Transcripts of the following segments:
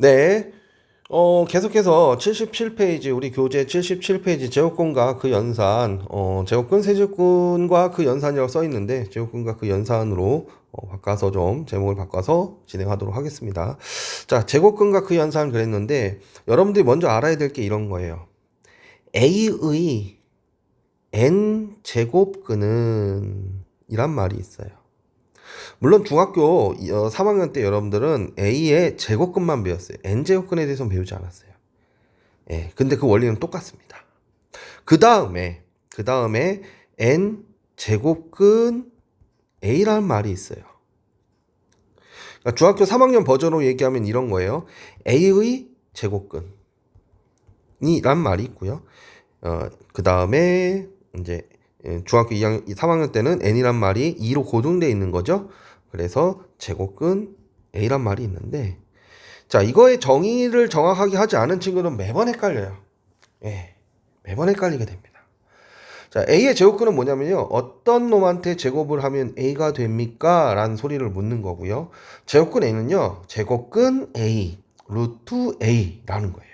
네. 계속해서 77페이지, 우리 교재 77페이지 제곱근과 그 연산, 제곱근, 세제곱근과 그 연산이라고 써 있는데, 제곱근과 그 연산으로 바꿔서 좀, 제목을 바꿔서 진행하도록 하겠습니다. 자, 제곱근과 그 연산 그랬는데, 여러분들이 먼저 알아야 될 게 이런 거예요. A의 N제곱근은, 이란 말이 있어요. 물론 중학교 3학년 때 여러분들은 A의 제곱근만 배웠어요. N제곱근에 대해서는 배우지 않았어요. 예, 근데 그 원리는 똑같습니다. 그 다음에 N제곱근 A라는 말이 있어요. 그러니까 중학교 3학년 버전으로 얘기하면 이런 거예요. A의 제곱근이란 말이 있고요. 그 다음에 이제 중학교 2학년, 3학년 때는 N이란 말이 2로 고정되어 있는 거죠. 그래서 제곱근 A란 말이 있는데, 자, 이거의 정의를 정확하게 하지 않은 친구는 매번 헷갈려요. 예, 매번 헷갈리게 됩니다. 자, A의 제곱근은 뭐냐면요. 어떤 놈한테 제곱을 하면 A가 됩니까? 라는 소리를 묻는 거고요. 제곱근 A는요. 제곱근 A, 루트 A라는 거예요.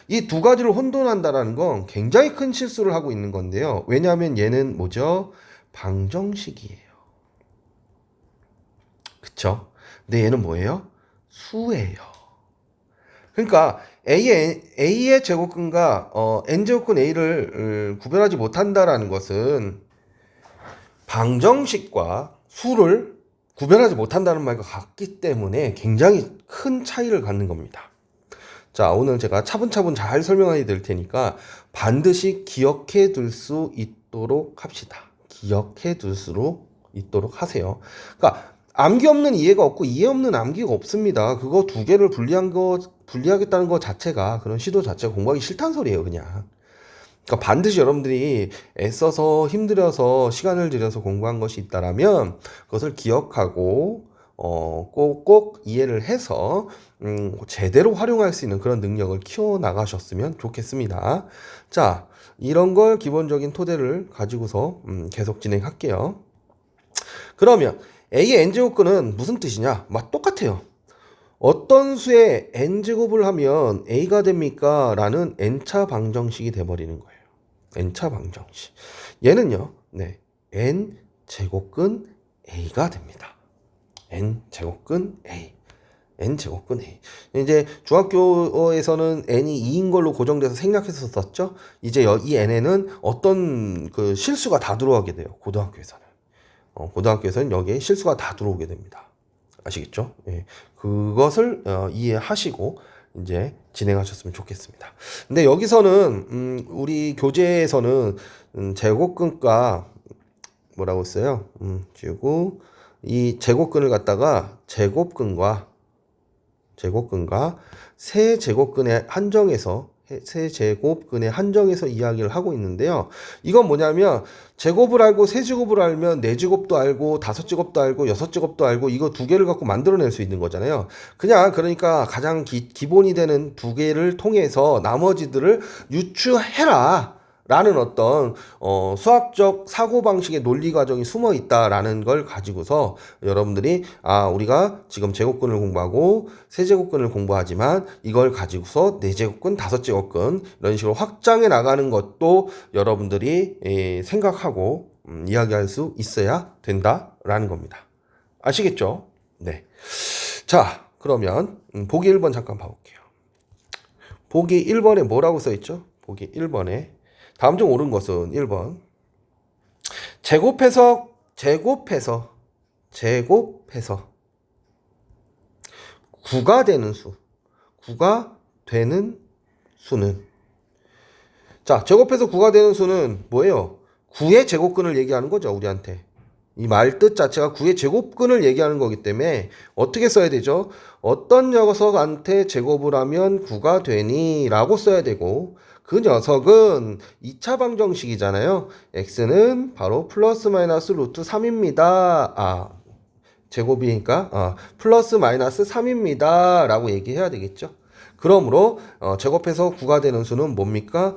이 두 가지를 혼돈한다라는 건 굉장히 큰 실수를 하고 있는 건데요. 왜냐하면 얘는 뭐죠? 방정식이에요. 그쵸? 근데 얘는 뭐예요? 수예요. 그러니까 A의 제곱근과 N제곱근 A를 구별하지 못한다라는 것은 방정식과 수를 구별하지 못한다는 말과 같기 때문에 굉장히 큰 차이를 갖는 겁니다. 자, 오늘 제가 차분차분 잘 설명해 드릴 테니까 반드시 기억해 둘 수 있도록 합시다. 기억해 둘 수 있도록 하세요. 그러니까 암기 없는 이해가 없고 이해 없는 암기가 없습니다. 그거 두 개를 분리하겠다는 것 자체가, 그런 시도 자체가 공부하기 싫다는 소리예요, 그냥. 그러니까 반드시 여러분들이 애써서 힘들여서 시간을 들여서 공부한 것이 있다라면 그것을 기억하고 꼭꼭 이해를 해서 제대로 활용할 수 있는 그런 능력을 키워 나가셨으면 좋겠습니다. 자, 이런 걸 기본적인 토대를 가지고서 계속 진행할게요. 그러면 A의 n제곱근은 무슨 뜻이냐? 똑같아요. 어떤 수의 n제곱을 하면 A가 됩니까? 라는 n차 방정식이 돼버리는 거예요. n차 방정식. 얘는요, 네, n제곱근 A가 됩니다. n제곱근 A. n제곱근 A. 이제 중학교에서는 n이 2인 걸로 고정돼서 생략해서 썼죠? 이제 이 n에는 어떤 그 실수가 다 들어가게 돼요. 고등학교에서는. 고등학교에서는 여기에 실수가 다 들어오게 됩니다. 아시겠죠? 예. 그것을 이해하시고 이제 진행하셨으면 좋겠습니다. 근데 여기서는 우리 교재에서는 제곱근과 뭐라고 했어요? 지우고 이 제곱근을 갖다가 제곱근과 세제곱근에 한정해서 이야기를 하고 있는데요. 이건 뭐냐면 제곱을 알고 세제곱을 알면 네제곱도 알고 다섯제곱도 알고 여섯제곱도 알고 이거 두 개를 갖고 만들어낼 수 있는 거잖아요. 그러니까 가장 기본이 되는 두 개를 통해서 나머지들을 유추해라 라는 어떤 수학적 사고방식의 논리 과정이 숨어 있다라는 걸 가지고서 여러분들이 우리가 지금 제곱근을 공부하고 세제곱근을 공부하지만 이걸 가지고서 네제곱근, 다섯제곱근 이런 식으로 확장해 나가는 것도 여러분들이 생각하고 이야기할 수 있어야 된다라는 겁니다. 아시겠죠? 네. 자, 그러면 보기 1번 잠깐 봐볼게요. 보기 1번에 뭐라고 써있죠? 보기 1번에 다음 중 옳은 것은 1번. 제곱해서 9가 되는 수. 9가 되는 수는. 자, 제곱해서 9가 되는 수는 뭐예요? 9의 제곱근을 얘기하는 거죠, 우리한테. 이 말 뜻 자체가 9의 제곱근을 얘기하는 거기 때문에 어떻게 써야 되죠? 어떤 녀석한테 제곱을 하면 9가 되니? 라고 써야 되고, 그 녀석은 2차 방정식이잖아요. x는 바로 플러스 마이너스 루트 3입니다. 제곱이니까 플러스 마이너스 3입니다. 라고 얘기해야 되겠죠. 그러므로 제곱해서 9가 되는 수는 뭡니까?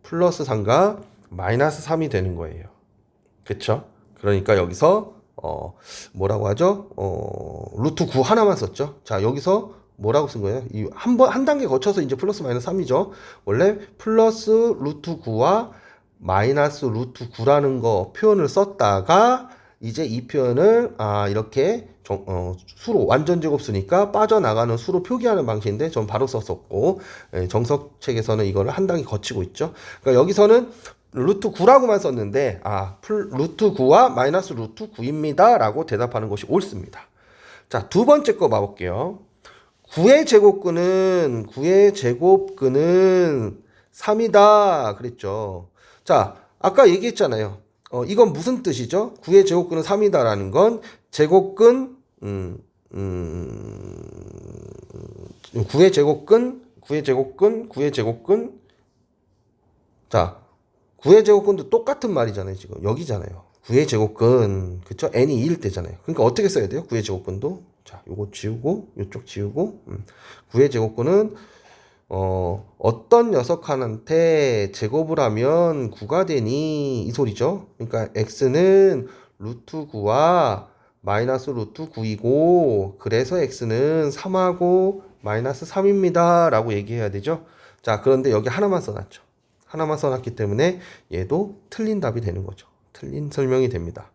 플러스 3과 마이너스 3이 되는 거예요. 그쵸? 그러니까 여기서 뭐라고 하죠? 루트 9 하나만 썼죠. 자, 여기서 뭐라고 쓴 거예요? 이 한 단계 거쳐서 이제 플러스 마이너스 3이죠. 원래 플러스 루트 9와 마이너스 루트 9라는 거 표현을 썼다가 이제 이 표현을 이렇게 수로 완전 제곱수니까 빠져나가는 수로 표기하는 방식인데 전 바로 썼었고, 정석책에서는 이거를 한 단계 거치고 있죠. 그러니까 여기서는 루트 9라고만 썼는데 루트 9와 마이너스 루트 9입니다 라고 대답하는 것이 옳습니다. 자, 두 번째 거 봐볼게요. 9의 제곱근은 3이다 그랬죠. 자, 아까 얘기했잖아요. 이건 무슨 뜻이죠? 9의 제곱근은 3이다 라는 건 제곱근 9의 제곱근 자, 9의 제곱근도 똑같은 말이잖아요. 지금 여기잖아요. 9의 제곱근, 그쵸? n이 2일 때잖아요. 그러니까 어떻게 써야 돼요? 9의 제곱근도. 자, 요거 지우고 요쪽 지우고 9의 제곱근은 어떤 녀석한테 제곱을 하면 9가 되니 이 소리죠. 그러니까 x는 루트 9와 마이너스 루트 9이고 그래서 x는 3하고 마이너스 3입니다 라고 얘기해야 되죠. 자, 그런데 여기 하나만 써놨죠. 하나만 써놨기 때문에 얘도 틀린 답이 되는 거죠. 틀린 설명이 됩니다.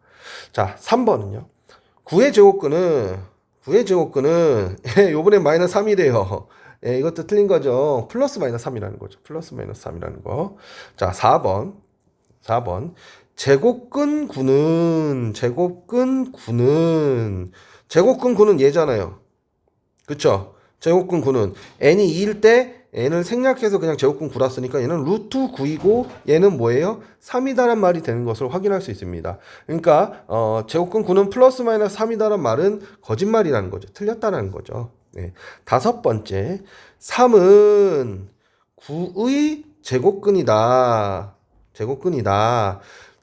자, 3번은요. 9의 제곱근은 요번엔 마이너스 3이래요. 이것도 틀린 거죠. 플러스 마이너스 3이라는 거죠. 플러스 마이너스 3이라는 거. 자, 4번. 제곱근 9는 얘잖아요. 그쵸? 제곱근 9는 n이 2일 때 n을 생략해서 그냥 제곱근 9라 쓰니까 얘는 루트 9이고 얘는 뭐예요? 3이다란 말이 되는 것을 확인할 수 있습니다. 그러니까 제곱근 9는 플러스 마이너스 3이다란 말은 거짓말이라는 거죠. 틀렸다는 거죠. 네. 다섯 번째, 3은 9의 제곱근이다.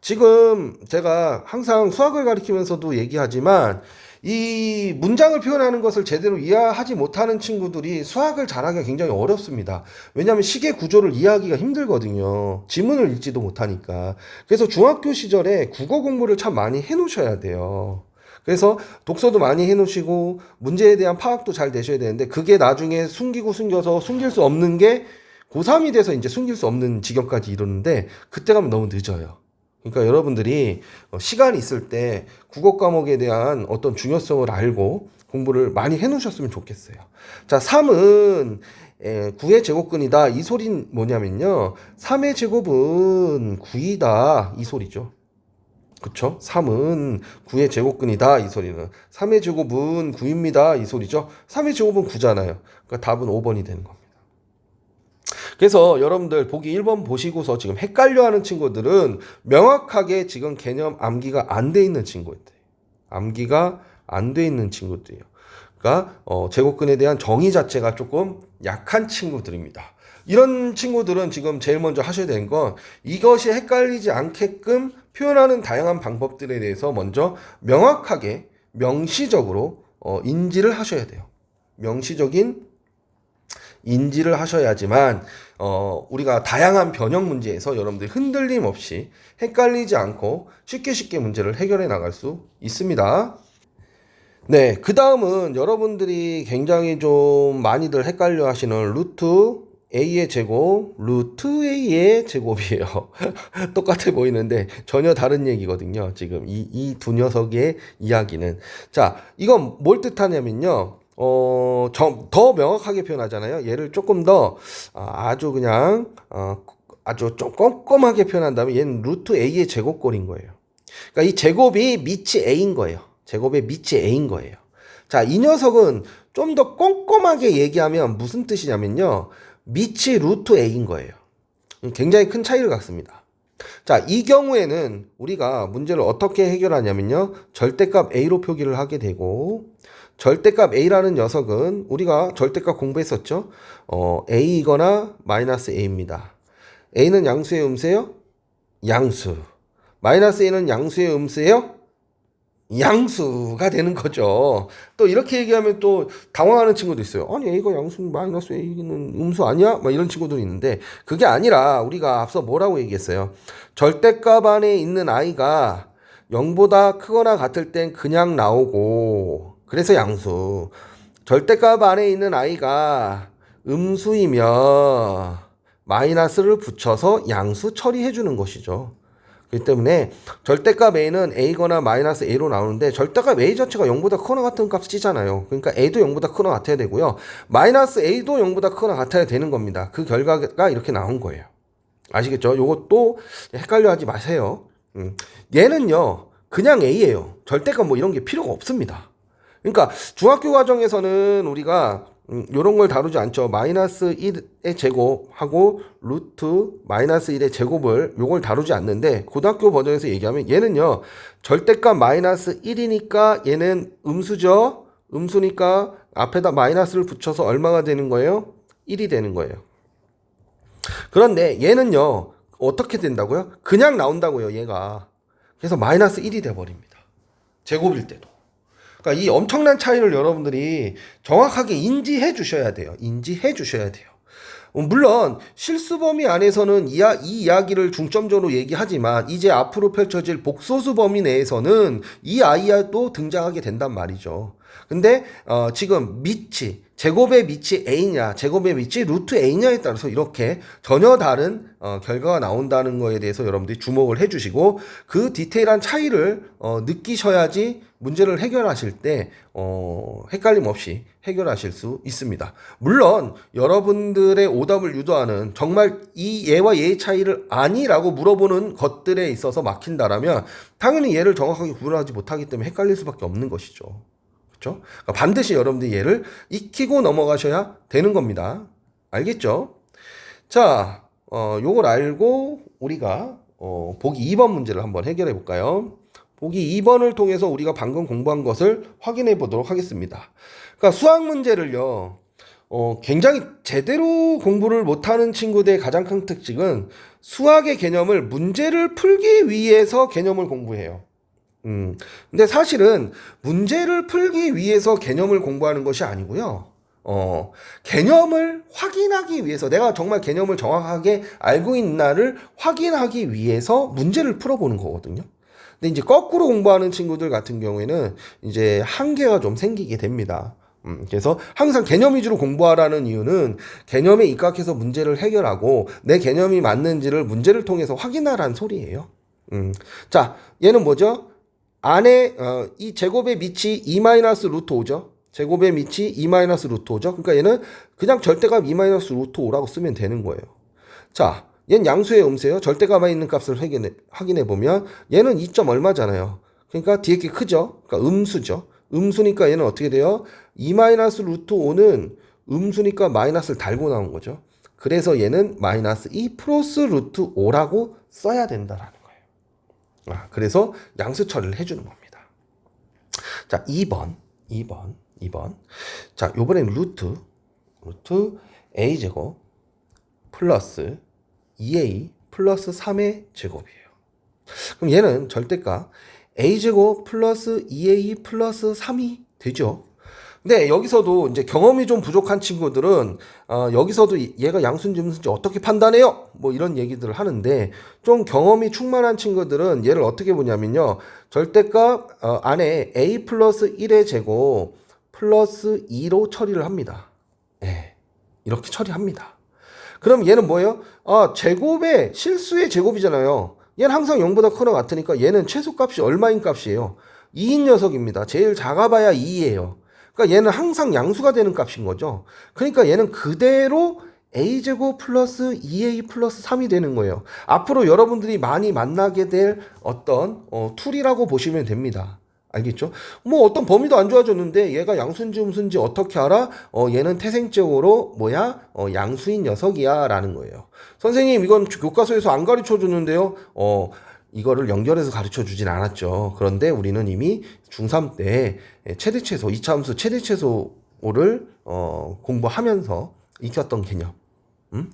지금 제가 항상 수학을 가르치면서도 얘기하지만 이 문장을 표현하는 것을 제대로 이해하지 못하는 친구들이 수학을 잘하기가 굉장히 어렵습니다. 왜냐하면 식의 구조를 이해하기가 힘들거든요. 지문을 읽지도 못하니까. 그래서 중학교 시절에 국어 공부를 참 많이 해놓으셔야 돼요. 그래서 독서도 많이 해놓으시고 문제에 대한 파악도 잘 되셔야 되는데 그게 나중에 숨겨서 숨길 수 없는 게 고3이 돼서 이제 숨길 수 없는 지경까지 이르는데 그때 가면 너무 늦어요. 그러니까 여러분들이 시간이 있을 때 국어 과목에 대한 어떤 중요성을 알고 공부를 많이 해놓으셨으면 좋겠어요. 자, 3은 9의 제곱근이다. 이 소리는 뭐냐면요. 3의 제곱은 9이다. 이 소리죠. 그쵸? 3은 9의 제곱근이다. 이 소리는. 3의 제곱은 9입니다. 이 소리죠. 3의 제곱은 9잖아요. 그러니까 답은 5번이 되는 겁니다. 그래서 여러분들 보기 1번 보시고서 지금 헷갈려하는 친구들은 명확하게 지금 개념 암기가 안 돼 있는 친구들. 암기가 안 돼 있는 친구들이에요. 그러니까 제곱근에 대한 정의 자체가 조금 약한 친구들입니다. 이런 친구들은 지금 제일 먼저 하셔야 되는 건 이것이 헷갈리지 않게끔 표현하는 다양한 방법들에 대해서 먼저 명확하게 명시적으로 인지를 하셔야 돼요. 명시적인 인지를 하셔야지만 우리가 다양한 변형 문제에서 여러분들이 흔들림 없이 헷갈리지 않고 쉽게 문제를 해결해 나갈 수 있습니다. 네, 그 다음은 여러분들이 굉장히 좀 많이들 헷갈려 하시는 루트 A의 제곱, 루트 A의 제곱이에요. 똑같아 보이는데 전혀 다른 얘기거든요. 지금 이 두 녀석의 이야기는. 자, 이건 뭘 뜻하냐면요. 더 명확하게 표현하잖아요. 얘를 조금 더 아주 그냥 아주 좀 꼼꼼하게 표현한다면 얘는 루트 A의 제곱꼴인 거예요. 그러니까 이 제곱이 밑이 A인 거예요. 제곱의 밑이 A인 거예요. 자, 이 녀석은 좀 더 꼼꼼하게 얘기하면 무슨 뜻이냐면요. 밑이 루트 A인 거예요. 굉장히 큰 차이를 갖습니다. 자, 이 경우에는 우리가 문제를 어떻게 해결하냐면요. 절대값 A로 표기를 하게 되고 절대값 A라는 녀석은 우리가 절대값 공부했었죠. A이거나 마이너스 A입니다. A는 양수의 음수예요? 양수. 마이너스 A는 양수의 음수예요? 양수가 되는 거죠. 또 이렇게 얘기하면 또 당황하는 친구도 있어요. 아니 A가 양수 마이너스 A는 음수 아니야? 막 이런 친구도 있는데 그게 아니라 우리가 앞서 뭐라고 얘기했어요? 절대값 안에 있는 I가 0보다 크거나 같을 땐 그냥 나오고 그래서 양수. 절대값 안에 있는 i가 음수이며 마이너스를 붙여서 양수 처리해 주는 것이죠. 그렇기 때문에 절대값 a는 a거나 마이너스 a로 나오는데 절대값 a 자체가 0보다 크거나 같은 값을 치잖아요. 그러니까 a도 0보다 크거나 같아야 되고요. 마이너스 a도 0보다 크거나 같아야 되는 겁니다. 그 결과가 이렇게 나온 거예요. 아시겠죠? 요것도 헷갈려 하지 마세요. 얘는요 그냥 a예요. 절대값 뭐 이런 게 필요가 없습니다. 그러니까 중학교 과정에서는 우리가 요런 걸 다루지 않죠. 마이너스 1의 제곱하고 루트 마이너스 1의 제곱을 요걸 다루지 않는데 고등학교 버전에서 얘기하면 얘는요 절대값 마이너스 1이니까 얘는 음수죠. 음수니까 앞에다 마이너스를 붙여서 얼마가 되는 거예요? 1이 되는 거예요. 그런데 얘는요 어떻게 된다고요? 그냥 나온다고요 얘가. 그래서 마이너스 1이 돼버립니다. 제곱일 때도. 그러니까 이 엄청난 차이를 여러분들이 정확하게 인지해 주셔야 돼요. 인지해 주셔야 돼요. 물론 실수 범위 안에서는 이 이야기를 중점적으로 얘기하지만 이제 앞으로 펼쳐질 복소수 범위 내에서는 이 아이도 등장하게 된단 말이죠. 근데 지금 밑이 제곱의 밑이 a냐 제곱의 밑이 루트 a냐에 따라서 이렇게 전혀 다른 결과가 나온다는 거에 대해서 여러분들이 주목을 해주시고 그 디테일한 차이를 느끼셔야지 문제를 해결하실 때 헷갈림 없이 해결하실 수 있습니다. 물론 여러분들의 오답을 유도하는 정말 이 얘와 얘의 차이를 아니라고 물어보는 것들에 있어서 막힌다라면 당연히 얘를 정확하게 구분하지 못하기 때문에 헷갈릴 수밖에 없는 것이죠. 그렇죠? 그러니까 반드시 여러분들이 얘를 익히고 넘어가셔야 되는 겁니다. 알겠죠? 자, 요걸 알고 우리가 보기 2번 문제를 한번 해결해 볼까요? 보기 2번을 통해서 우리가 방금 공부한 것을 확인해 보도록 하겠습니다. 그러니까 수학 문제를요, 굉장히 제대로 공부를 못하는 친구들의 가장 큰 특징은 수학의 개념을 문제를 풀기 위해서 개념을 공부해요. 근데 사실은 문제를 풀기 위해서 개념을 공부하는 것이 아니고요. 개념을 확인하기 위해서 내가 정말 개념을 정확하게 알고 있나를 확인하기 위해서 문제를 풀어보는 거거든요. 근데 이제 거꾸로 공부하는 친구들 같은 경우에는 이제 한계가 좀 생기게 됩니다. 그래서 항상 개념 위주로 공부하라는 이유는 개념에 입각해서 문제를 해결하고 내 개념이 맞는지를 문제를 통해서 확인하라는 소리예요. 자, 얘는 뭐죠? 안에 이 제곱의 밑이 2-루트 5죠. 제곱의 밑이 2-루트 5죠. 그러니까 얘는 그냥 절대값 2-루트 5라고 쓰면 되는 거예요. 자, 얘는 양수의 음수예요. 절대값에 있는 값을 확인해 보면 얘는 2점 얼마잖아요. 그러니까 뒤에 게 크죠. 그러니까 음수죠. 음수니까 얘는 어떻게 돼요? 2-루트 5는 음수니까 마이너스를 달고 나온 거죠. 그래서 얘는 마이너스 2 플러스 루트 5라고 써야 된다라는 거예요. 그래서 양수 처리를 해주는 겁니다. 자, 2번. 자, 요번엔 루트 a제곱 플러스 2a 플러스 3의 제곱이에요. 그럼 얘는 절대값 a제곱 플러스 2a 플러스 3이 되죠. 근데 여기서도 이제 경험이 좀 부족한 친구들은 여기서도 얘가 양수인지 음수인지 어떻게 판단해요? 뭐 이런 얘기들을 하는데 좀 경험이 충만한 친구들은 얘를 어떻게 보냐면요. 절대값 안에 a 플러스 1의 제곱 플러스 2로 처리를 합니다. 네, 이렇게 처리합니다. 그럼 얘는 뭐예요? 제곱의 실수의 제곱이잖아요. 얘는 항상 0보다 크거나 같으니까 얘는 최소값이 얼마인 값이에요? 2인 녀석입니다. 제일 작아봐야 2예요. 그러니까 얘는 항상 양수가 되는 값인 거죠. 그러니까 얘는 그대로 a제곱 플러스 2a 플러스 3이 되는 거예요. 앞으로 여러분들이 많이 만나게 될 어떤 툴이라고 보시면 됩니다. 알겠죠? 뭐 어떤 범위도 안 좋아졌는데 얘가 양수인지 음수인지 어떻게 알아? 얘는 태생적으로 양수인 녀석이야 라는 거예요. 선생님 이건 교과서에서 안 가르쳐 줬는데요. 이거를 연결해서 가르쳐 주진 않았죠. 그런데 우리는 이미 중3 때 최대최소, 2차함수 최대최소를 공부하면서 익혔던 개념.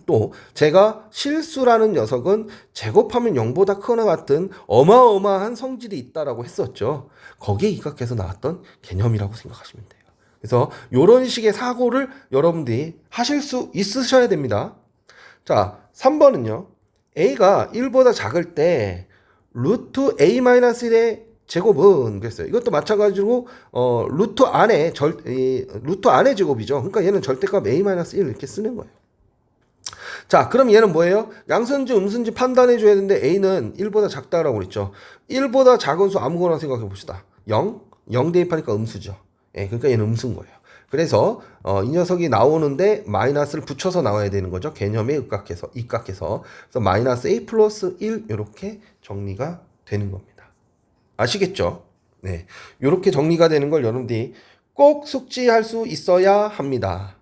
또 제가 실수라는 녀석은 제곱하면 0보다 크거나 같은 어마어마한 성질이 있다라고 했었죠. 거기에 입각해서 나왔던 개념이라고 생각하시면 돼요. 그래서 이런 식의 사고를 여러분들이 하실 수 있으셔야 됩니다. 자, 3번은요. a가 1보다 작을 때 루트 a-1의 제곱은 그랬어요. 이것도 마찬가지로 루트 안에 루트 안에 제곱이죠. 그러니까 얘는 절대값 a-1 이렇게 쓰는 거예요. 자, 그럼 얘는 뭐예요? 양수인지 음수인지 판단해 줘야 되는데 a는 1보다 작다라고 그랬죠. 1보다 작은 수 아무거나 생각해 봅시다. 0, 0 대입하니까 음수죠. 예, 그러니까 얘는 음수인 거예요. 그래서 이 녀석이 나오는데 마이너스를 붙여서 나와야 되는 거죠. 개념에 입각해서. 그래서 마이너스 a 플러스 1 이렇게 정리가 되는 겁니다. 아시겠죠? 네, 이렇게 정리가 되는 걸 여러분들이 꼭 숙지할 수 있어야 합니다.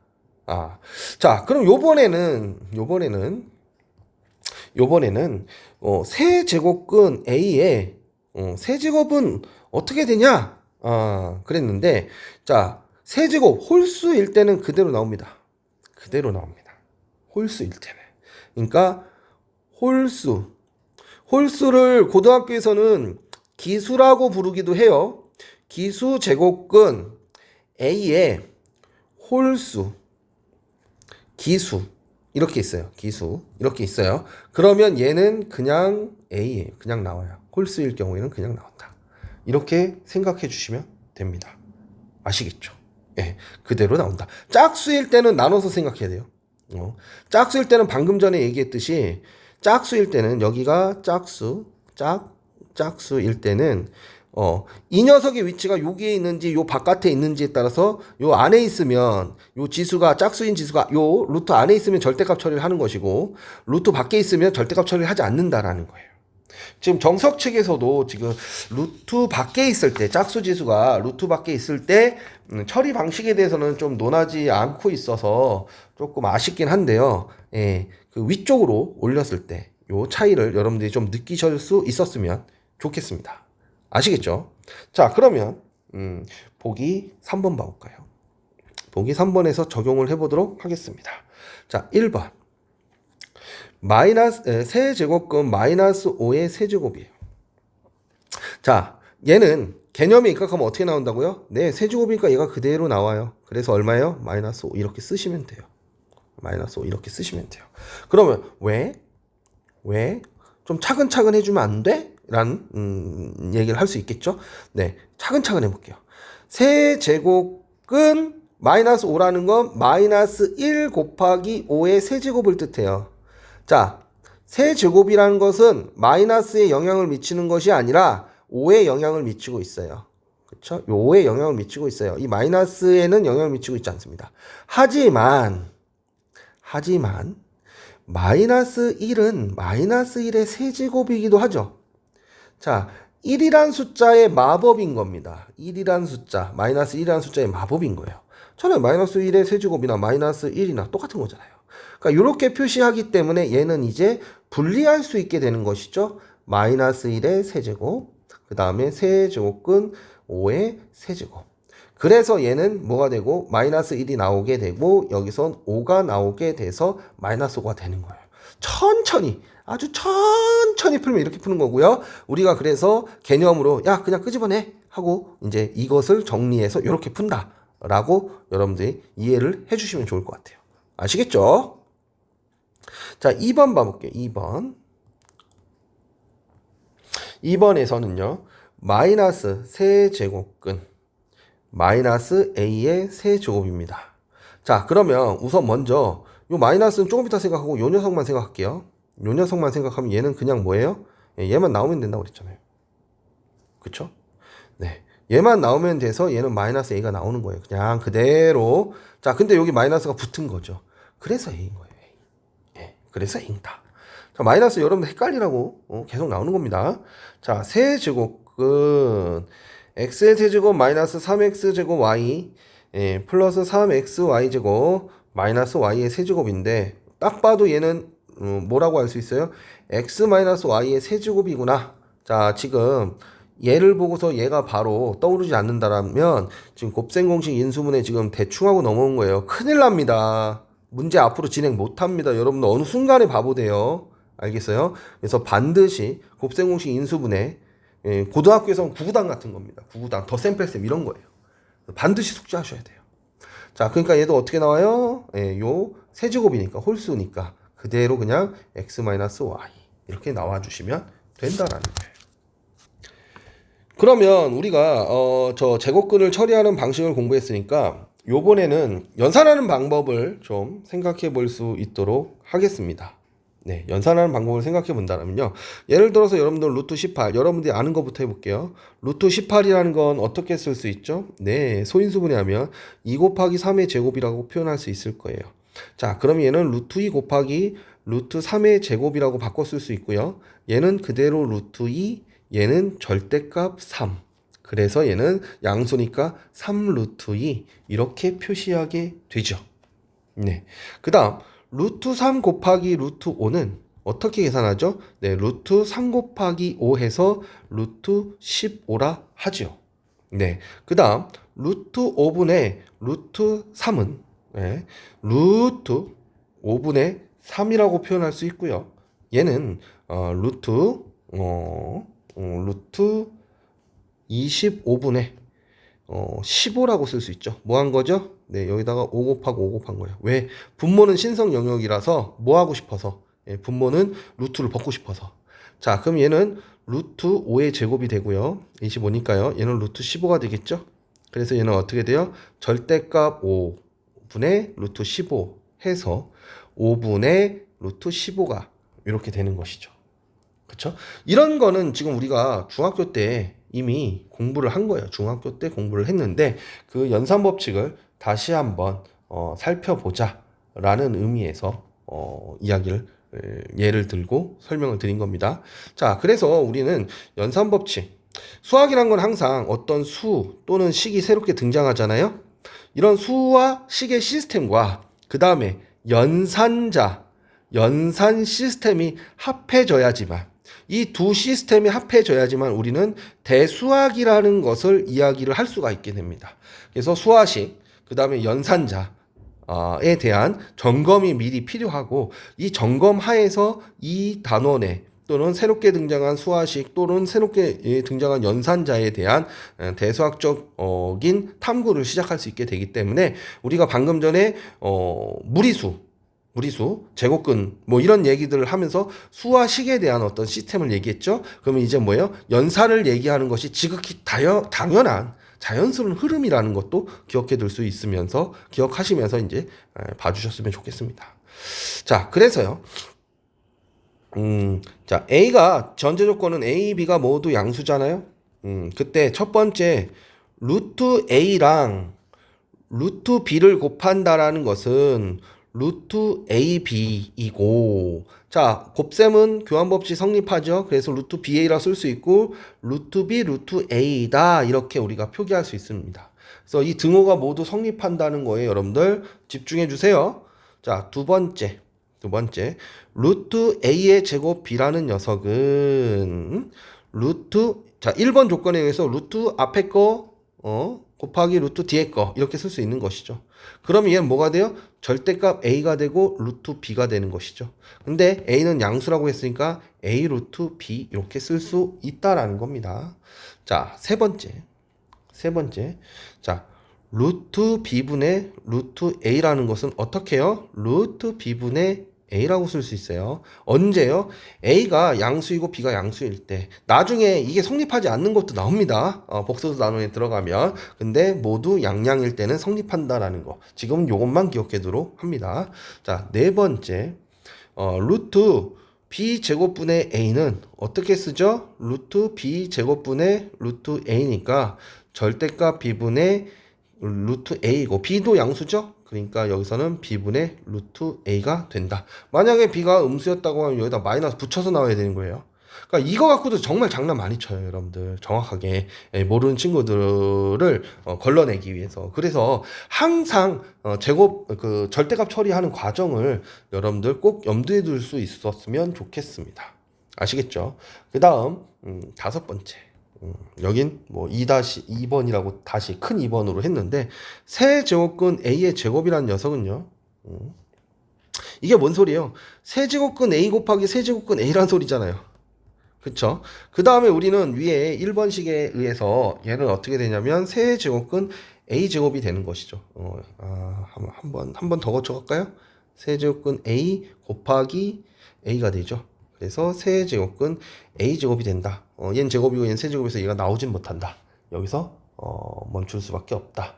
자, 그럼 요번에는 세제곱근 A의 세제곱은 어떻게 되냐? 그랬는데, 자, 세제곱 홀수일 때는 그대로 나옵니다. 홀수일 때는. 그러니까 홀수를 고등학교에서는 기수라고 부르기도 해요. 기수 제곱근 A의 홀수, 기수 이렇게 있어요. 기수 이렇게 있어요. 그러면 얘는 그냥 A예요. 그냥 나와요. 홀수일 경우에는 그냥 나온다. 이렇게 생각해 주시면 됩니다. 아시겠죠? 예, 그대로 나온다. 짝수일 때는 나눠서 생각해야 돼요. 짝수일 때는 방금 전에 얘기했듯이 짝수일 때는 여기가 짝수일 때는 이 녀석의 위치가 여기에 있는지 요 바깥에 있는지에 따라서 요 안에 있으면 요 지수가 짝수인 지수가 요 루트 안에 있으면 절대값 처리를 하는 것이고 루트 밖에 있으면 절대값 처리를 하지 않는다라는 거예요. 지금 정석 측에서도 지금 루트 밖에 있을 때 짝수 지수가 루트 밖에 있을 때 처리 방식에 대해서는 좀 논하지 않고 있어서 조금 아쉽긴 한데요. 예, 그 위쪽으로 올렸을 때 요 차이를 여러분들이 좀 느끼실 수 있었으면 좋겠습니다. 아시겠죠? 자, 그러면 보기 3번 봐볼까요? 보기 3번에서 적용을 해보도록 하겠습니다. 자, 1번 세제곱근 마이너스 5의 세제곱이에요. 자, 얘는 개념에 입각하면 어떻게 나온다고요? 네, 세제곱이니까 얘가 그대로 나와요. 그래서 얼마예요? 마이너스 5 이렇게 쓰시면 돼요. 마이너스 5 이렇게 쓰시면 돼요. 그러면 왜 좀 차근차근 해주면 안 돼? 라는 얘기를 할 수 있겠죠. 네, 차근차근 해볼게요. 세제곱은 마이너스 5라는 건 마이너스 1 곱하기 5의 세제곱을 뜻해요. 자, 세제곱이라는 것은 마이너스에 영향을 미치는 것이 아니라 5에 영향을 미치고 있어요. 그렇죠? 5에 영향을 미치고 있어요. 이 마이너스에는 영향을 미치고 있지 않습니다. 하지만 마이너스 1은 마이너스 1의 세제곱이기도 하죠. 자, 1이란 숫자의 마법인 겁니다. 1이란 숫자, 마이너스 1이란 숫자의 마법인 거예요. 저는 마이너스 1의 세제곱이나 마이너스 1이나 똑같은 거잖아요. 그러니까 이렇게 표시하기 때문에 얘는 이제 분리할 수 있게 되는 것이죠. 마이너스 1의 세제곱, 그 다음에 세제곱근 5의 세제곱. 그래서 얘는 뭐가 되고 마이너스 1이 나오게 되고 여기선 5가 나오게 돼서 마이너스 5가 되는 거예요. 아주 천천히 풀면 이렇게 푸는 거고요. 우리가 그래서 개념으로 야 그냥 끄집어내 하고 이제 이것을 정리해서 이렇게 푼다 라고 여러분들이 이해를 해주시면 좋을 것 같아요. 아시겠죠? 자, 2번 봐볼게요. 2번에서는요 마이너스 세제곱근 마이너스 a의 세제곱입니다. 자, 그러면 우선 먼저 요 마이너스는 조금 이따 생각하고 요 녀석만 생각할게요. 요 녀석만 생각하면 얘는 그냥 뭐예요? 얘만 나오면 된다고 그랬잖아요. 그쵸? 네, 얘만 나오면 돼서 얘는 마이너스 a가 나오는 거예요. 그냥 그대로. 자, 근데 여기 마이너스가 붙은 거죠. 그래서 a인 거예요. 예, 그래서 a다. 자, 마이너스 여러분들 헷갈리라고 계속 나오는 겁니다. 자, 세제곱은 x의 세제곱 마이너스 3x제곱 y 플러스 3xy제곱 마이너스 y의 세제곱인데 딱 봐도 얘는 뭐라고 할 수 있어요? x 마이너스 y의 세제곱이구나. 자, 지금 얘를 보고서 얘가 바로 떠오르지 않는다라면 지금 곱셈공식 인수분해 지금 대충 하고 넘어온 거예요. 큰일 납니다. 문제 앞으로 진행 못합니다. 여러분들 어느 순간에 바보 돼요. 알겠어요? 그래서 반드시 곱셈공식 인수분해 고등학교에서는 구구단 같은 겁니다. 구구단, 덧셈, 뺄셈 이런 거예요. 반드시 숙지하셔야 돼요. 자, 그러니까 얘도 어떻게 나와요? 요 세제곱이니까 홀수니까 그대로 그냥 x-y 이렇게 나와주시면 된다라는 거예요. 그러면 우리가 저 제곱근을 처리하는 방식을 공부했으니까 요번에는 연산하는 방법을 좀 생각해 볼 수 있도록 하겠습니다. 네, 연산하는 방법을 생각해 본다면요. 예를 들어서 여러분들 루트 18, 여러분들이 아는 것부터 해볼게요. 루트 18이라는 건 어떻게 쓸 수 있죠? 네, 소인수분해하면 2 곱하기 3의 제곱이라고 표현할 수 있을 거예요. 자, 그럼 얘는 루트 2 곱하기 루트 3의 제곱이라고 바꿔 쓸 수 있고요. 얘는 그대로 루트 2, 얘는 절대값 3. 그래서 얘는 양수니까 3 루트 2 이렇게 표시하게 되죠. 네. 그 다음 루트 3 곱하기 루트 5는 어떻게 계산하죠? 네, 루트 3 곱하기 5 해서 루트 15라 하죠. 네. 그 다음 루트 5분의 루트 3은 네, 루트 5분의 3이라고 표현할 수 있고요. 얘는 루트 25분의 15라고 쓸 수 있죠. 뭐 한 거죠? 네, 여기다가 5 곱하고 5 곱한 거예요. 왜? 분모는 신성 영역이라서 뭐 하고 싶어서. 예, 분모는 루트를 벗고 싶어서. 자, 그럼 얘는 루트 5의 제곱이 되고요. 25니까요. 얘는 루트 15가 되겠죠? 그래서 얘는 어떻게 돼요? 절대값 5분의 루트 15 해서 5분의 루트 15가 이렇게 되는 것이죠. 그렇죠? 이런 거는 지금 우리가 중학교 때 이미 공부를 한 거예요. 중학교 때 공부를 했는데 그 연산 법칙을 다시 한번 살펴보자 라는 의미에서 이야기를 예를 들고 설명을 드린 겁니다. 자, 그래서 우리는 연산 법칙, 수학이란 건 항상 어떤 수 또는 식이 새롭게 등장하잖아요. 이런 수와 식의 시스템과 그 다음에 연산자, 연산 시스템이 합해져야지만 이 두 시스템이 합해져야지만 우리는 대수학이라는 것을 이야기를 할 수가 있게 됩니다. 그래서 수화식, 그 다음에 연산자에 대한 점검이 미리 필요하고 이 점검 하에서 이 단원에 또는 새롭게 등장한 수화식 또는 새롭게 등장한 연산자에 대한 대수학적인 탐구를 시작할 수 있게 되기 때문에 우리가 방금 전에 무리수, 제곱근 뭐 이런 얘기들을 하면서 수와 식에 대한 어떤 시스템을 얘기했죠. 그러면 이제 뭐예요? 연산을 얘기하는 것이 지극히 당연한 자연스러운 흐름이라는 것도 기억해 둘 수 있으면서 기억하시면서 이제 봐주셨으면 좋겠습니다. 자, 그래서요. 자, A가 전제 조건은 A, B가 모두 양수잖아요. 그때 첫 번째 루트 A랑 루트 B를 곱한다라는 것은 루트 AB이고, 자, 곱셈은 교환법칙 성립하죠. 그래서 루트 BA라 쓸 수 있고 루트 B, 루트 A다 이렇게 우리가 표기할 수 있습니다. 그래서 이 등호가 모두 성립한다는 거예요. 여러분들 집중해 주세요. 자, 두 번째 루트 A의 제곱 B라는 녀석은 자, 1번 조건에 의해서 루트 앞에 거 곱하기 루트 뒤에 거 이렇게 쓸 수 있는 것이죠. 그럼 얘는 뭐가 돼요? 절대값 A가 되고 루트 B가 되는 것이죠. 근데 A는 양수라고 했으니까 A 루트 B 이렇게 쓸 수 있다라는 겁니다. 자, 세 번째. 자, 루트 B분의 루트 A라는 것은 어떻게 해요? 루트 B분의 A라고 쓸 수 있어요. 언제요? A가 양수이고 B가 양수일 때. 나중에 이게 성립하지 않는 것도 나옵니다. 복소수 단원에 들어가면. 근데 모두 양양일 때는 성립한다라는 거. 지금 요것만 기억해두도록 합니다. 자, 네 번째. 루트 B 제곱분의 A는 어떻게 쓰죠? 루트 B 제곱분의 루트 A니까 절대값 B분의 루트 A고 B도 양수죠? 그러니까 여기서는 B분의 루트 A가 된다. 만약에 B가 음수였다고 하면 여기다 마이너스 붙여서 나와야 되는 거예요. 그러니까 이거 갖고도 정말 장난 많이 쳐요, 여러분들. 정확하게 모르는 친구들을 걸러내기 위해서. 그래서 항상 절대값 처리하는 과정을 여러분들 꼭 염두에 둘 수 있었으면 좋겠습니다. 아시겠죠? 그 다음 다섯 번째. 여긴 뭐 2-2번이라고 다시 큰 2번으로 했는데 세제곱근 A의 제곱이라는 녀석은요. 이게 뭔 소리예요? 세제곱근 A 곱하기 세제곱근 A란 소리잖아요. 그쵸? 그 다음에 우리는 위에 1번식에 의해서 얘는 어떻게 되냐면 세제곱근 A제곱이 되는 것이죠. 한 번 더 거쳐갈까요? 세제곱근 A 곱하기 A가 되죠. 그래서 세제곱근 a제곱이 된다. 얘는 제곱이고 얘는 세제곱에서 얘가 나오진 못한다. 여기서 멈출 수밖에 없다.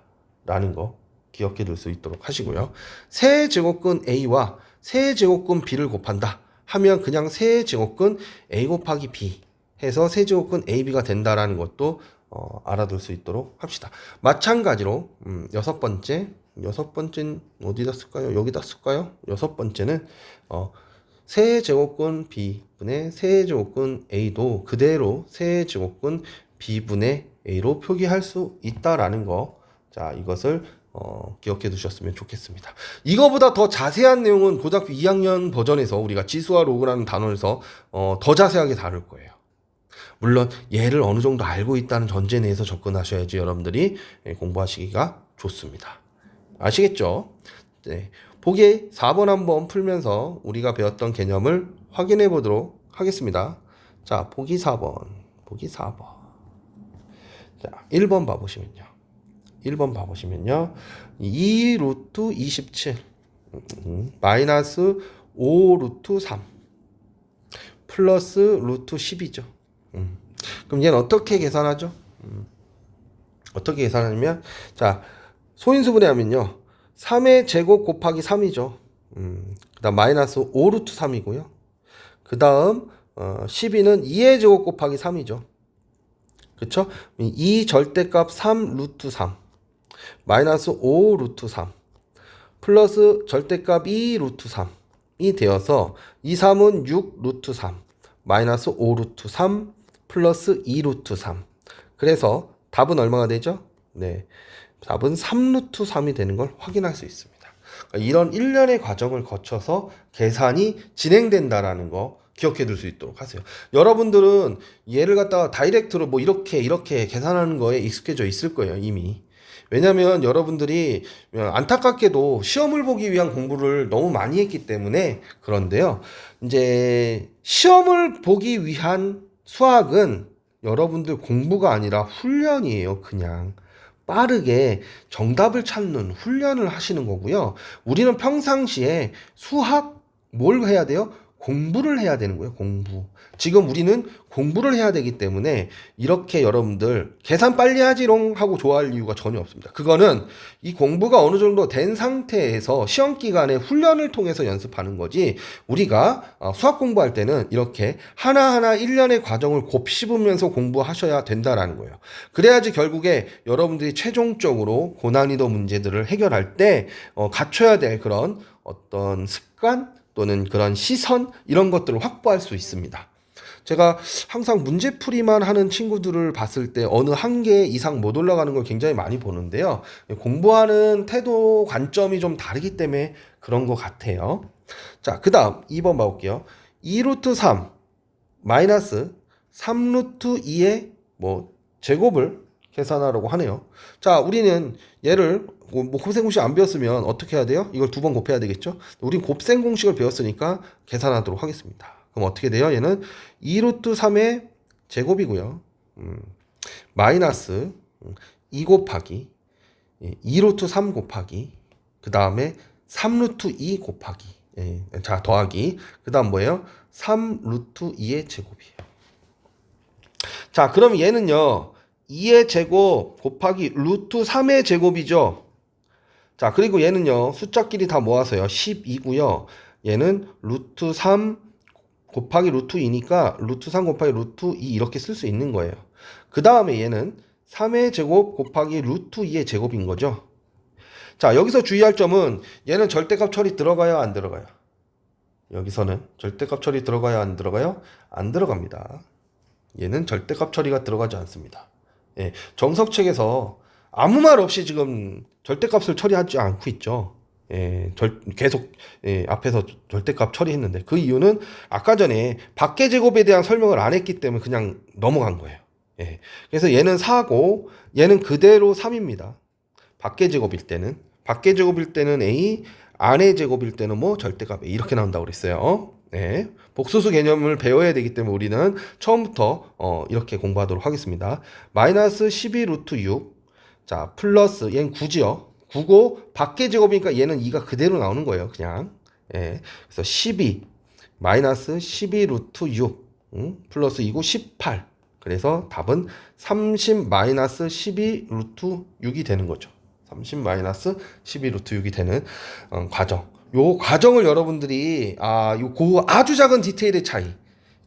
라는 거 기억해 둘 수 있도록 하시고요. 세제곱근 a와 세제곱근 b를 곱한다 하면 그냥 세제곱근 a 곱하기 b 해서 세제곱근 ab가 된다라는 것도 알아둘 수 있도록 합시다. 마찬가지로 여섯 번째는 어디다 쓸까요? 여기다 쓸까요? 여섯 번째는 세제곱근 b분의 세제곱근 a도 그대로 세제곱근 b분의 a로 표기할 수 있다라는 거. 자, 이것을 기억해 두셨으면 좋겠습니다. 이거보다 더 자세한 내용은 고등학교 2학년 버전에서 우리가 지수와 로그라는 단원에서 더 자세하게 다룰 거예요. 물론 얘를 어느 정도 알고 있다는 전제 내에서 접근하셔야지 여러분들이 공부하시기가 좋습니다. 아시겠죠? 네. 보기 4번 한번 풀면서 우리가 배웠던 개념을 확인해 보도록 하겠습니다. 자, 보기 4번. 자, 1번 봐보시면요. 2 루트 27 마이너스 5 루트 3 플러스 루트 10이죠. 그럼 얘는 어떻게 계산하죠? 어떻게 계산하냐면, 자, 소인수분해 하면요. 3의 제곱 곱하기 3이죠. 그 다음 마이너스 5 루트 3이고요. 그 다음 12는 2의 제곱 곱하기 3이죠. 그쵸? 이 절대값 3 루트 3 마이너스 5 루트 3 플러스 절대값 2 루트 3이 되어서 이 3은 6 루트 3 마이너스 5 루트 3 플러스 2 루트 3. 그래서 답은 얼마가 되죠? 네, 답은 3 루트 3이 되는 걸 확인할 수 있습니다. 그러니까 이런 일련의 과정을 거쳐서 계산이 진행된다라는 거 기억해 둘 수 있도록 하세요. 여러분들은 얘를 갖다가 다이렉트로 뭐 이렇게 계산하는 거에 익숙해져 있을 거예요, 이미. 왜냐면 여러분들이 안타깝게도 시험을 보기 위한 공부를 너무 많이 했기 때문에 그런데요. 이제 시험을 보기 위한 수학은 여러분들 공부가 아니라 훈련이에요. 그냥 빠르게 정답을 찾는 훈련을 하시는 거고요. 우리는 평상시에 수학 뭘 해야 돼요? 공부를 해야 되는 거예요. 공부. 지금 우리는 공부를 해야 되기 때문에 이렇게 여러분들 계산 빨리 하지롱 하고 좋아할 이유가 전혀 없습니다. 그거는 이 공부가 어느 정도 된 상태에서 시험 기간에 훈련을 통해서 연습하는 거지, 우리가 수학 공부할 때는 이렇게 하나하나 일련의 과정을 곱씹으면서 공부하셔야 된다라는 거예요. 그래야지 결국에 여러분들이 최종적으로 고난이도 문제들을 해결할 때 갖춰야 될 그런 어떤 습관 또는 그런 시선 이런 것들을 확보할 수 있습니다. 제가 항상 문제풀이만 하는 친구들을 봤을 때 어느 한계 이상 못 올라가는 걸 굉장히 많이 보는데요. 공부하는 태도 관점이 좀 다르기 때문에 그런 것 같아요. 자, 그 다음 2번 봐볼게요. 2 루트 3 마이너스 3 루트 2의 제곱을 계산하라고 하네요. 자, 우리는 얘를 곱셈 공식 안 배웠으면 어떻게 해야 돼요? 이걸 2번 곱해야 되겠죠? 우린 곱셈 공식을 배웠으니까 계산하도록 하겠습니다. 그럼 어떻게 돼요? 얘는 2 루트 3의 제곱이고요. 마이너스 2 곱하기 2 루트 3 곱하기 그 다음에 3 루트 2 곱하기 자, 더하기 그 다음 뭐예요? 3 루트 2의 제곱이에요. 자, 그럼 얘는요 2의 제곱 곱하기 루트 3의 제곱이죠. 자, 그리고 얘는요 숫자끼리 다 모아서요 12고요. 얘는 루트 3 곱하기 루트 2니까 루트 3 곱하기 루트 2 이렇게 쓸 수 있는 거예요. 그 다음에 얘는 3의 제곱 곱하기 루트 2의 제곱인 거죠. 자, 여기서 주의할 점은 얘는 절대값 처리 들어가요, 안 들어가요? 여기서는 절대값 처리 들어가요, 안 들어가요? 안 들어갑니다. 얘는 절대값 처리가 들어가지 않습니다. 예, 정석책에서 아무 말 없이 지금 절대값을 처리하지 않고 있죠. 계속 앞에서 절대값 처리했는데 그 이유는 아까 전에 밖의 제곱에 대한 설명을 안 했기 때문에 그냥 넘어간 거예요. 그래서 얘는 4고 얘는 그대로 3입니다. 밖의 제곱일 때는 A, 안의 제곱일 때는 절대값 A 이렇게 나온다고 그랬어요. 복수수 개념을 배워야 되기 때문에 우리는 처음부터 이렇게 공부하도록 하겠습니다. 마이너스 12 루트 6. 자, 플러스 얘는 9지요. 9고 밖의 제곱이니까 얘는 2가 그대로 나오는 거예요. 그냥. 그래서 12 마이너스 12 루트 6 플러스 2고 18. 그래서 답은 30 마이너스 12 루트 6이 되는 거죠. 30 마이너스 12 루트 6이 되는 과정. 요 과정을 여러분들이 요 아주 작은 디테일의 차이,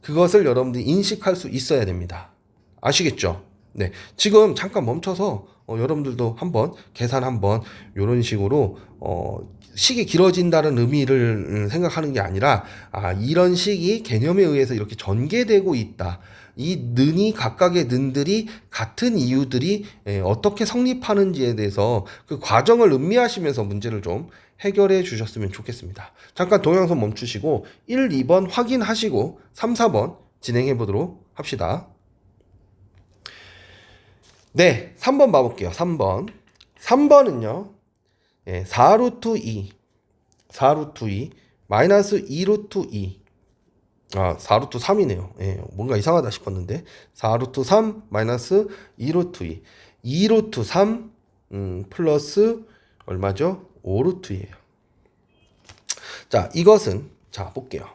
그것을 여러분들이 인식할 수 있어야 됩니다. 아시겠죠? 네. 지금 잠깐 멈춰서 여러분들도 한번 계산 한번 요런 식으로 식이 길어진다는 의미를 생각하는 게 아니라 이런 식이 개념에 의해서 이렇게 전개되고 있다. 이 는이 각각의 는들이 같은 이유들이 어떻게 성립하는지에 대해서 그 과정을 음미하시면서 문제를 좀 해결해 주셨으면 좋겠습니다. 잠깐 동영상 멈추시고 1, 2번 확인하시고 3, 4번 진행해 보도록 합시다. 네, 3번 봐볼게요. 3번. 3번은요. 4루트 2. 4루트 2. 마이너스 2루트 2. 4루트 3이네요. 뭔가 이상하다 싶었는데. 4루트 3 마이너스 2루트 2. 2루트 3 플러스 얼마죠? 5루트예요. 자, 이것은 자, 볼게요.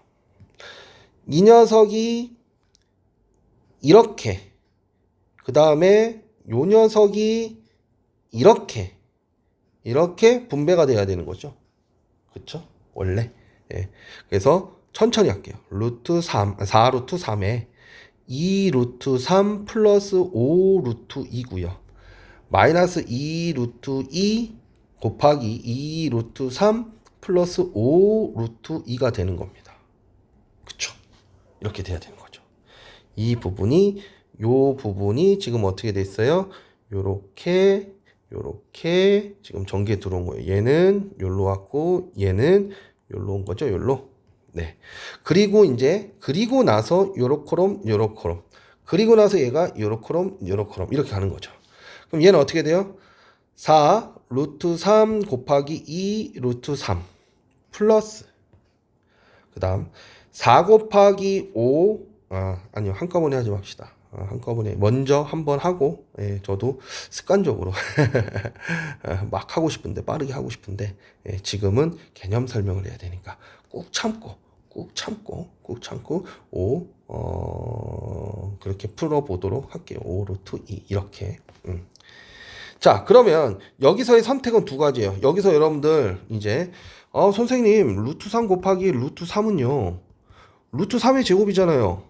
이 녀석이 이렇게, 그 다음에 요 녀석이 이렇게 분배가 돼야 되는 거죠. 그쵸? 원래. 그래서 천천히 할게요. 루트 3, 4루트 3에 2루트 3 플러스 5루트 2고요. 마이너스 2루트 2 곱하기 2루트 3 플러스 5루트 2가 되는 겁니다. 그쵸? 이렇게 돼야 되는 거죠. 이 부분이, 요 부분이 지금 어떻게 됐어요? 요렇게 지금 전개 들어온 거예요. 얘는 요로 왔고 얘는 요로 온 거죠. 요로. 네. 그리고 나서 요렇코롬 그리고 나서 얘가 요렇코롬 이렇게 가는 거죠. 그럼 얘는 어떻게 돼요? 4 루트 3 곱하기 2 루트 3 플러스, 그 다음 4 곱하기 5 아니요, 한꺼번에 하지 맙시다. 한꺼번에 먼저 한번 하고, 저도 습관적으로 막 하고 싶은데, 빠르게 하고 싶은데, 지금은 개념 설명을 해야 되니까 꾹 참고 5 그렇게 풀어보도록 할게요. 5 루트 2 이렇게. 자, 그러면 여기서의 선택은 두 가지예요. 여기서 여러분들 이제 선생님 루트 3 곱하기 루트 3은요 루트 3의 제곱이잖아요.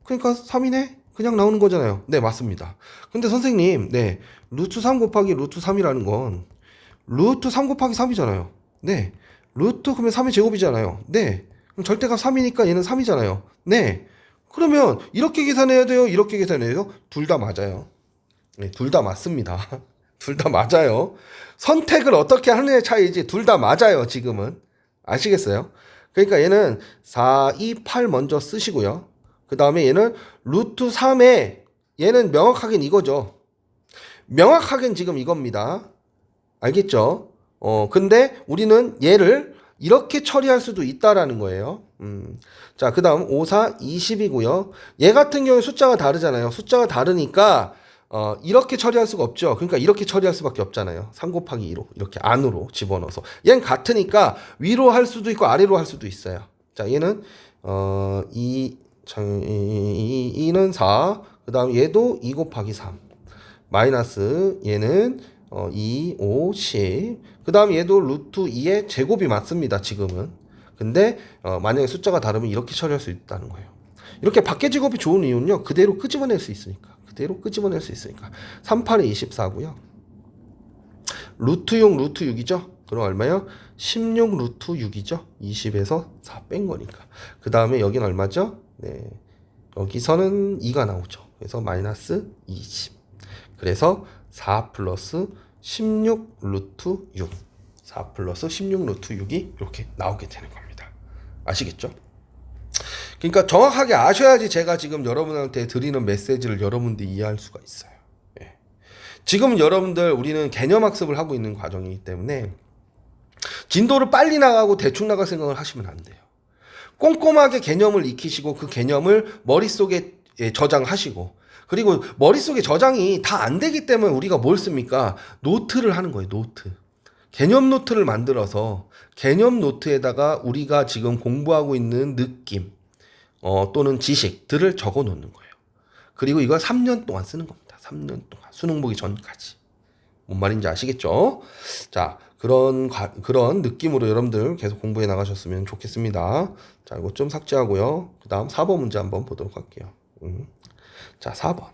그러니까 3이네? 그냥 나오는 거잖아요. 네, 맞습니다. 근데 선생님, 네, 루트 3 곱하기 루트 3이라는 건 루트 3 곱하기 3이잖아요. 네, 루트 그러면 3의 제곱이잖아요. 네, 그럼 절대값 3이니까 얘는 3이잖아요. 네, 그러면 이렇게 계산해야 돼요? 이렇게 계산해야 돼요? 둘 다 맞아요. 네, 둘 다 맞습니다. 둘 다 맞아요. 선택을 어떻게 하느냐의 차이지 둘 다 맞아요, 지금은. 아시겠어요? 그러니까 얘는 4, 2, 8 먼저 쓰시고요. 그 다음에 얘는 루트 3에 얘는 명확하긴 이거죠. 명확하긴 지금 이겁니다. 알겠죠? 근데 우리는 얘를 이렇게 처리할 수도 있다라는 거예요. 자, 그 다음 5, 4, 20이고요. 얘 같은 경우에 숫자가 다르잖아요. 숫자가 다르니까 이렇게 처리할 수가 없죠. 그러니까 이렇게 처리할 수밖에 없잖아요. 3 곱하기 2로 이렇게 안으로 집어넣어서. 얘는 같으니까 위로 할 수도 있고 아래로 할 수도 있어요. 자, 얘는 2는 4. 그 다음 얘도 2 곱하기 3. 마이너스 얘는 2, 5, 10. 그 다음 얘도 루트 2의 제곱이 맞습니다. 지금은. 근데 만약에 숫자가 다르면 이렇게 처리할 수 있다는 거예요. 이렇게 밖에 제곱이 좋은 이유는요. 그대로 끄집어낼 수 있으니까. 3, 8에 24고요. 루트 6, 루트 6이죠. 그럼 얼마요? 16 루트 6이죠. 20에서 4 뺀 거니까. 그 다음에 여기는 얼마죠? 네, 여기서는 2가 나오죠. 그래서 마이너스 20. 그래서 4 플러스 16 루트 6. 4 플러스 16 루트 6이 이렇게 나오게 되는 겁니다. 아시겠죠? 그러니까 정확하게 아셔야지 제가 지금 여러분한테 드리는 메시지를 여러분들이 이해할 수가 있어요. 지금 여러분들 우리는 개념 학습을 하고 있는 과정이기 때문에 진도를 빨리 나가고 대충 나갈 생각을 하시면 안 돼요. 꼼꼼하게 개념을 익히시고 그 개념을 머릿속에 저장하시고, 그리고 머릿속에 저장이 다 안 되기 때문에 우리가 뭘 씁니까? 노트를 하는 거예요. 개념 노트를 만들어서 개념 노트에다가 우리가 지금 공부하고 있는 느낌 또는 지식들을 적어 놓는 거예요. 그리고 이걸 3년 동안 쓰는 겁니다. 3년 동안 수능 보기 전까지. 뭔 말인지 아시겠죠? 자, 그런 느낌으로 여러분들 계속 공부해 나가셨으면 좋겠습니다. 자, 이거 좀 삭제하고요. 그 다음 4번 문제 한번 보도록 할게요. 자, 4번.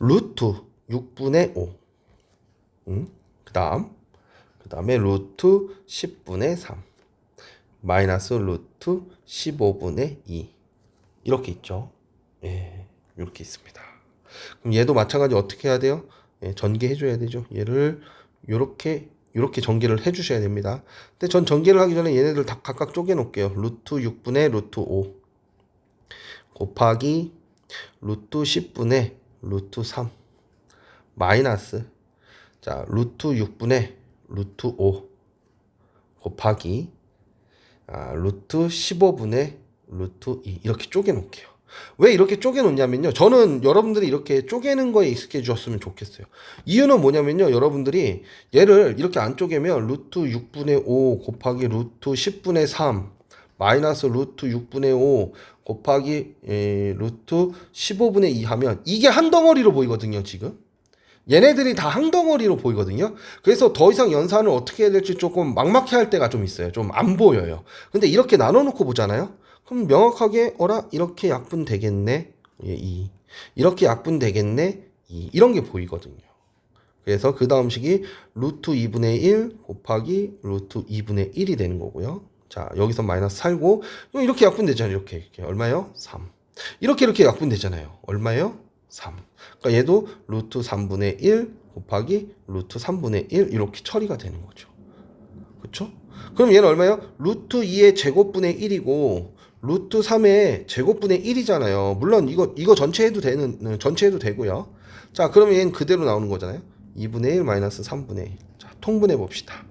루트 6분의 5. 그 다음에 루트 10분의 3. 마이너스 루트 15분의 2. 이렇게 있죠. 예, 이렇게 있습니다. 그럼 얘도 마찬가지 어떻게 해야 돼요? 예, 전개해 줘야 되죠. 얘를 요렇게 전개를 해 주셔야 됩니다. 근데 전 전개를 하기 전에 얘네들 다 각각 쪼개 놓을게요. 루트 6분의 루트 5 곱하기 루트 10분의 루트 3 마이너스 자 루트 6분의 루트 5 곱하기 루트 15분의 루트 2 이렇게 쪼개 놓을게요. 왜 이렇게 쪼개 놓냐면요. 저는 여러분들이 이렇게 쪼개는 거에 익숙해졌으면 좋겠어요. 이유는 뭐냐면요. 여러분들이 얘를 이렇게 안 쪼개면 루트 6분의 5 곱하기 루트 10분의 3 마이너스 루트 6분의 5 곱하기 루트 15분의 2 하면 이게 한 덩어리로 보이거든요. 지금 얘네들이 다 한 덩어리로 보이거든요. 그래서 더 이상 연산을 어떻게 해야 될지 조금 막막해 할 때가 좀 있어요. 좀 안 보여요. 근데 이렇게 나눠 놓고 보잖아요. 그럼 명확하게 이렇게 약분 되겠네. 2. 이렇게 약분 되겠네. 2. 이런 게 보이거든요. 그래서 그 다음 식이 루트 2분의 1 곱하기 루트 2분의 1이 되는 거고요. 자, 여기서 마이너스 살고 이렇게 약분 되잖아요. 이렇게 얼마예요? 3. 이렇게 약분 되잖아요. 얼마예요? 3. 그러니까 얘도 루트 3분의 1 곱하기 루트 3분의 1 이렇게 처리가 되는 거죠. 그렇죠? 그럼 얘는 얼마예요? 루트 2의 제곱분의 1이고 루트 3의 제곱분의 1이잖아요. 물론 이거 전체 해도 되고요. 자, 그러면 얘는 그대로 나오는 거잖아요. 2분의 1 마이너스 3분의 1. 자, 통분해 봅시다.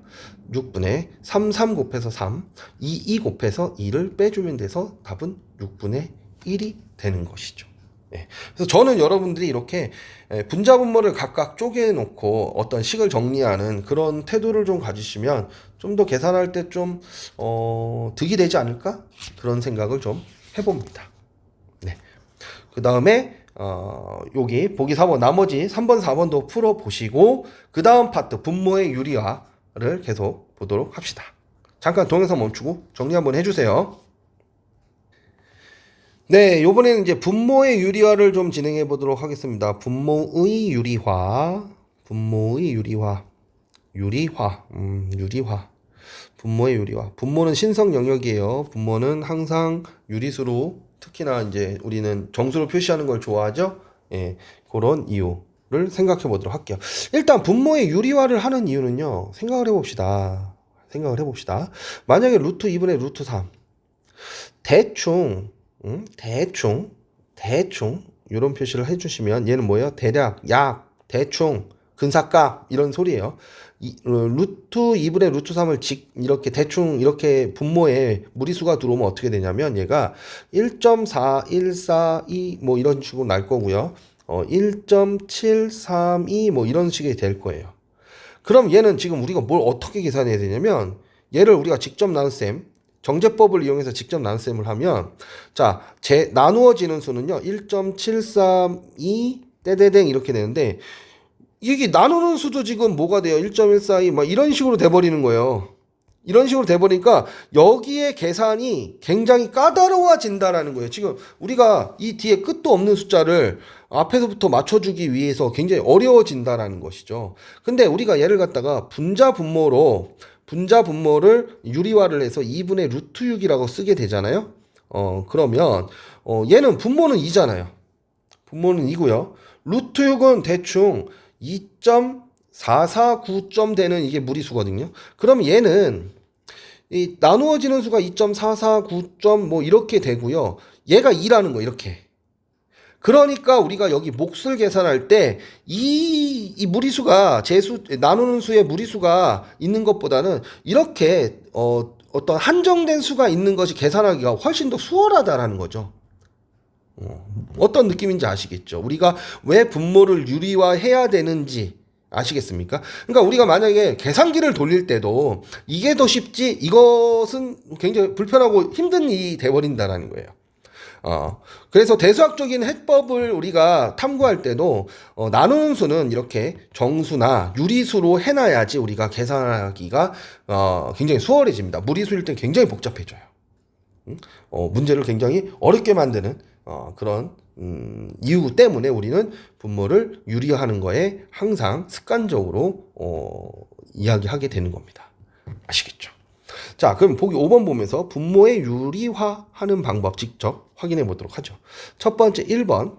6분의 3 곱해서 3, 2 곱해서 2를 빼주면 돼서 답은 6분의 1이 되는 것이죠. 네. 그래서 저는 여러분들이 이렇게 분자분모를 각각 쪼개놓고 어떤 식을 정리하는 그런 태도를 좀 가지시면 좀 더 계산할 때 좀 득이 되지 않을까? 그런 생각을 좀 해봅니다. 네. 그 다음에 여기 보기 4번 나머지 3번 4번도 풀어보시고 그 다음 파트 분모의 유리화를 계속 보도록 합시다. 잠깐 동영상 멈추고 정리 한번 해주세요. 네, 요번에는 이제 분모의 유리화를 좀 진행해 보도록 하겠습니다. 분모의 유리화. 분모의 유리화. 분모는 신성 영역이에요. 분모는 항상 유리수로 특히나 이제 우리는 정수로 표시하는 걸 좋아하죠. 예, 그런 이유를 생각해 보도록 할게요. 일단 분모의 유리화를 하는 이유는요. 생각을 해봅시다. 만약에 루트 2분의 루트 3 대충 이런 표시를 해주시면 얘는 뭐예요? 대략, 약, 대충, 근사값 이런 소리예요. 루트 2분의 루트 3을 이렇게 대충 이렇게 분모에 무리수가 들어오면 어떻게 되냐면 얘가 1.4142 뭐 이런 식으로 날 거고요. 1.732 뭐 이런 식이 될 거예요. 그럼 얘는 지금 우리가 뭘 어떻게 계산해야 되냐면 얘를 우리가 직접 나눗셈 정제법을 이용해서 직접 나눗셈을 하면 자, 나누어지는 수는요. 1.732 떼대댕 이렇게 되는데 이게 나누는 수도 지금 뭐가 돼요? 1.142 막 이런 식으로 돼버리는 거예요. 이런 식으로 돼버리니까 여기에 계산이 굉장히 까다로워진다라는 거예요. 지금 우리가 이 뒤에 끝도 없는 숫자를 앞에서부터 맞춰주기 위해서 굉장히 어려워진다라는 것이죠. 근데 우리가 얘를 갖다가 분자분모를 유리화를 해서 2분의 루트 6이라고 쓰게 되잖아요. 그러면 얘는 분모는 2잖아요. 분모는 2고요. 루트 6은 대충 2.449점 되는 이게 무리수거든요. 그럼 얘는 이 나누어지는 수가 2.449점 뭐 이렇게 되고요. 얘가 2라는 거 이렇게. 그러니까 우리가 여기 몫을 계산할 때 이 무리수가 나누는 수의 무리수가 있는 것보다는 이렇게 어떤 한정된 수가 있는 것이 계산하기가 훨씬 더 수월하다라는 거죠. 어떤 느낌인지 아시겠죠? 우리가 왜 분모를 유리화해야 되는지 아시겠습니까? 그러니까 우리가 만약에 계산기를 돌릴 때도 이게 더 쉽지 이것은 굉장히 불편하고 힘든 일이 돼버린다라는 거예요. 그래서 대수학적인 해법을 우리가 탐구할 때도 나누는 수는 이렇게 정수나 유리수로 해놔야지 우리가 계산하기가 굉장히 수월해집니다. 무리수일 땐 굉장히 복잡해져요. 문제를 굉장히 어렵게 만드는 그런 이유 때문에 우리는 분모를 유리화하는 거에 항상 습관적으로 이야기하게 되는 겁니다. 아시겠죠? 자, 그럼 보기 5번 보면서 분모의 유리화하는 방법 직접 확인해 보도록 하죠. 첫 번째 1번.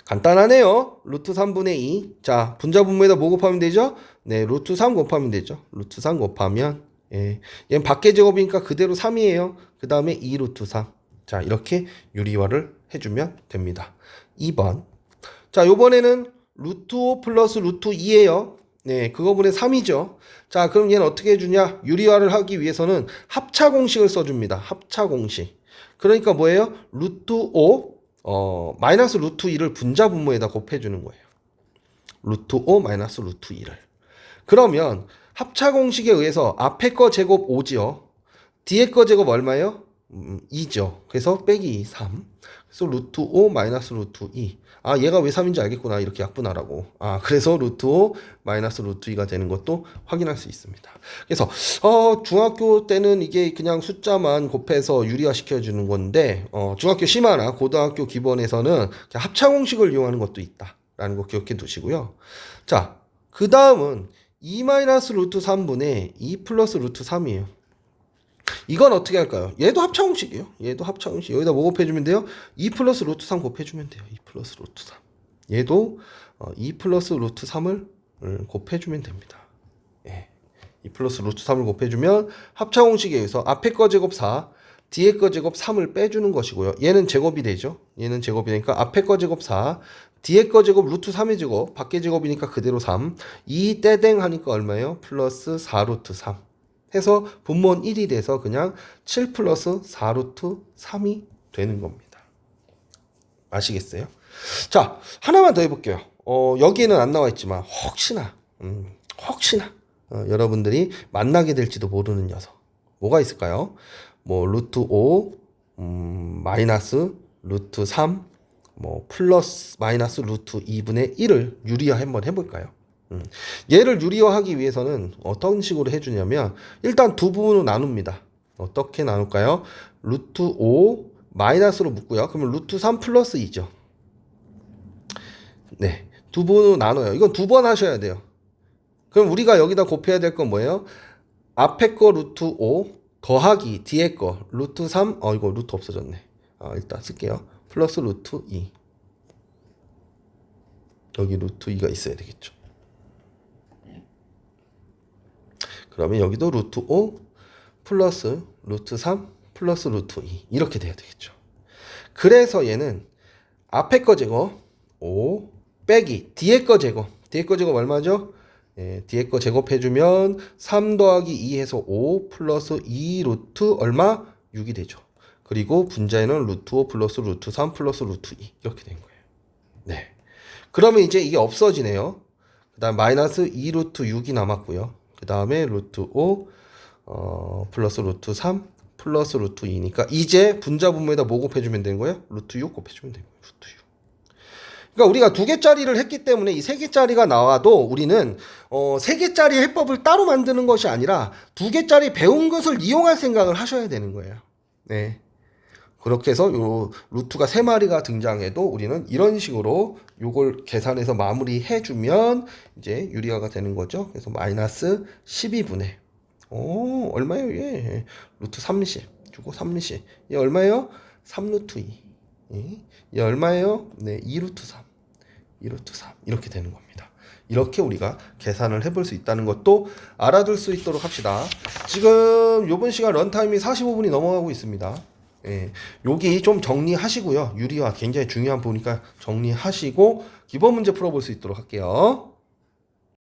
간단하네요. 루트 3분의 2. 자, 분자 분모에다 뭐 곱하면 되죠? 네, 루트 3 곱하면 되죠. 루트 3 곱하면, 예. 얘는 밖의 제곱이니까 그대로 3이에요. 그 다음에 2 루트 3. 자, 이렇게 유리화를 해주면 됩니다. 2번. 자, 요번에는 루트 5 플러스 루트 2예요. 네, 그거분의 3이죠. 자, 그럼 얘는 어떻게 해주냐? 유리화를 하기 위해서는 합차 공식을 써줍니다. 합차 공식. 그러니까 뭐예요? 루트 5, 마이너스 루트 2를 분자 분모에다 곱해주는 거예요. 루트 5 마이너스 루트 2를. 그러면 합차 공식에 의해서 앞에 거 제곱 5지요. 뒤에 거 제곱 얼마예요? 2죠. 그래서 빼기 3. 그래서 루트 5 마이너스 루트 2. 아, 얘가 왜 3인지 알겠구나. 이렇게 약분하라고. 아, 그래서 루트 5 마이너스 루트 2가 되는 것도 확인할 수 있습니다. 그래서 중학교 때는 이게 그냥 숫자만 곱해서 유리화 시켜주는 건데 중학교 심화나 고등학교 기본에서는 그냥 합차 공식을 이용하는 것도 있다라는 거 기억해 두시고요. 자, 그 다음은 2 마이너스 루트 3분의 2 플러스 루트 3이에요. 이건 어떻게 할까요? 얘도 합차 공식이에요. 얘도 합차 공식. 여기다 뭐 곱해주면 돼요? 2 플러스 루트 3 곱해주면 돼요. 2 플러스 루트 3. 얘도 2 플러스 루트 3을 곱해주면 됩니다. 예. 2 플러스 루트 3을 곱해주면 합차 공식에 의해서 앞에 거 제곱 4, 뒤에 거 제곱 3을 빼주는 것이고요. 얘는 제곱이 되죠. 얘는 제곱이 되니까 앞에 거 제곱 4, 뒤에 거 제곱 루트 3의 제곱, 밖에 제곱이니까 그대로 3. 2 떼댕 하니까 얼마예요? 플러스 4 루트 3. 해서 분모는 1이 돼서 그냥 7 플러스 4 루트 3이 되는 겁니다. 아시겠어요? 자, 하나만 더 해볼게요. 여기에는 안 나와 있지만 혹시나 여러분들이 만나게 될지도 모르는 녀석 뭐가 있을까요? 뭐 루트 5 마이너스 루트 3 뭐 플러스 마이너스 루트 2분의 1을 유리화 한번 해볼까요? 얘를 유리화하기 위해서는 어떤 식으로 해주냐면 일단 두 부분으로 나눕니다. 어떻게 나눌까요? 루트 5 마이너스로 묶고요. 그러면 루트 3 플러스 2죠. 네, 두 부분으로 나눠요. 이건 두 번 하셔야 돼요. 그럼 우리가 여기다 곱해야 될 건 뭐예요? 앞에 거 루트 5 더하기 뒤에 거 루트 3 이거 루트 없어졌네. 일단 쓸게요. 플러스 루트 2. 여기 루트 2가 있어야 되겠죠. 그러면 여기도 루트 5 플러스 루트 3 플러스 루트 2 이렇게 돼야 되겠죠. 그래서 얘는 앞에 거 제곱 5 빼기 뒤에 거 제곱 얼마죠? 예, 뒤에 거 제곱해주면 3 더하기 2 해서 5 플러스 2 루트 얼마? 6이 되죠. 그리고 분자에는 루트 5 플러스 루트 3 플러스 루트 2 이렇게 된 거예요. 네. 그러면 이제 이게 없어지네요. 그 다음 마이너스 2 루트 6이 남았고요. 그 다음에 루트 5 플러스 루트 3 플러스 루트 2니까 이제 분자 분모에다 뭐 곱해주면 되는 거예요? 루트 6 곱해주면 되는 거예요. 루트 6. 그러니까 우리가 2개짜리를 했기 때문에 이 3개짜리가 나와도 우리는 3개짜리 해법을 따로 만드는 것이 아니라 2개짜리 배운 것을 이용할 생각을 하셔야 되는 거예요. 네. 그렇게 해서 요 루트가 3마리가 등장해도 우리는 이런 식으로 요걸 계산해서 마무리해 주면 이제 유리화가 되는 거죠. 그래서 마이너스 12분의 얼마예요? 얘 루트 30 주고 30. 얘 얼마예요? 3 루트 2. 얘 얼마예요? 네, 2 루트 3. 2 루트 3. 이렇게 되는 겁니다. 이렇게 우리가 계산을 해볼 수 있다는 것도 알아둘 수 있도록 합시다. 지금 요번 시간 런타임이 45분이 넘어가고 있습니다. 예, 여기 좀 정리하시고요. 유리화 굉장히 중요한 부분이니까 정리하시고 기본 문제 풀어볼 수 있도록 할게요.